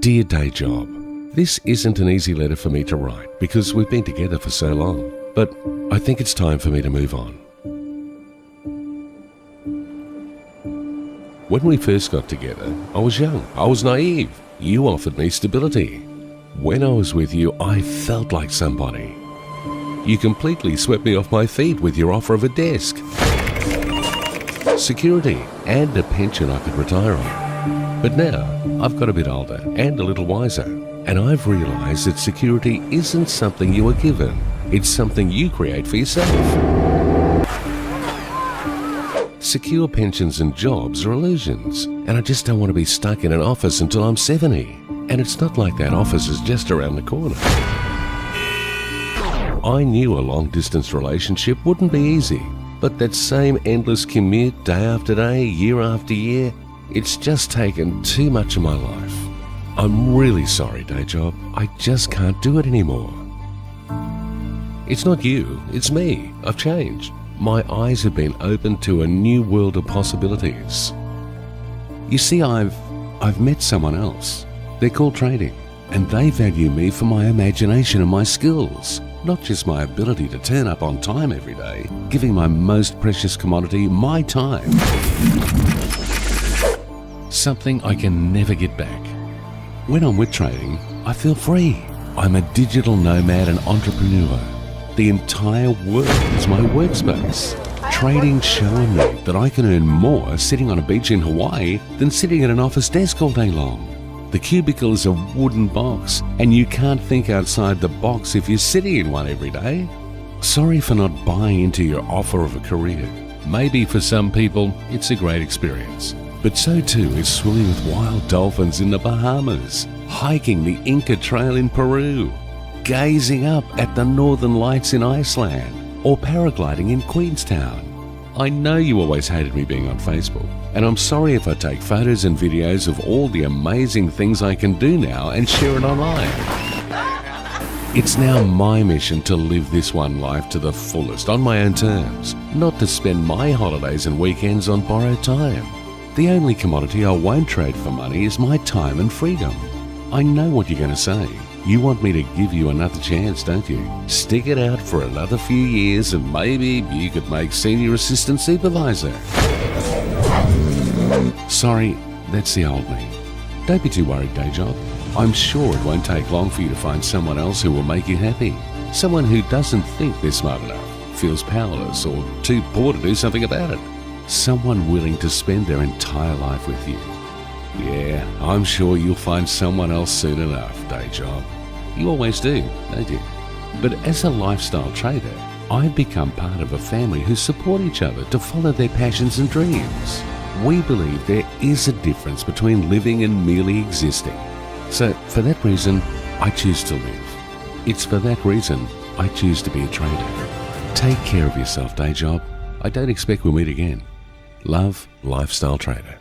Dear Day Job, this isn't an easy letter for me to write because we've been together for so long, but I think it's time for me to move on. When we first got together, I was young, I was naive. You offered me stability. When I was with you, I felt like somebody. You completely swept me off my feet with your offer of a desk, security, and a pension I could retire on. But now, I've got a bit older and a little wiser, and I've realized that security isn't something you are given, it's something you create for yourself. Secure pensions and jobs are illusions, and I just don't want to be stuck in an office until I'm 70. And it's not like that office is just around the corner. I knew a long-distance relationship wouldn't be easy, but that same endless commute day after day, year after year, it's just taken too much of my life. I'm really sorry, Day Job. I just can't do it anymore. It's not you, it's me. I've changed. My eyes have been opened to a new world of possibilities. You see, I've met someone else. They're called trading, and they value me for my imagination and my skills, not just my ability to turn up on time every day, giving my most precious commodity, my time. Something I can never get back. When I'm with trading, I feel free. I'm a digital nomad and entrepreneur. The entire world is my workspace. Trading's showing me that I can earn more sitting on a beach in Hawaii than sitting at an office desk all day long. The cubicle is a wooden box, and you can't think outside the box if you're sitting in one every day. Sorry for not buying into your offer of a career. Maybe for some people, it's a great experience. But so too is swimming with wild dolphins in the Bahamas, hiking the Inca Trail in Peru, gazing up at the Northern Lights in Iceland, or paragliding in Queenstown. I know you always hated me being on Facebook, and I'm sorry if I take photos and videos of all the amazing things I can do now and share it online. It's now my mission to live this one life to the fullest on my own terms, not to spend my holidays and weekends on borrowed time. The only commodity I won't trade for money is my time and freedom. I know what you're going to say. You want me to give you another chance, don't you? Stick it out for another few years and maybe you could make senior assistant supervisor. Sorry, that's the old me. Don't be too worried, Day Job. I'm sure it won't take long for you to find someone else who will make you happy. Someone who doesn't think they're smart enough, feels powerless or too poor to do something about it. Someone willing to spend their entire life with you. Yeah, I'm sure you'll find someone else soon enough, Day Job. You always do, don't you? But as a lifestyle trader, I've become part of a family who support each other to follow their passions and dreams. We believe there is a difference between living and merely existing. So for that reason, I choose to live. It's for that reason I choose to be a trader. Take care of yourself, Day Job. I don't expect we'll meet again. Love, Lifestyle Trader.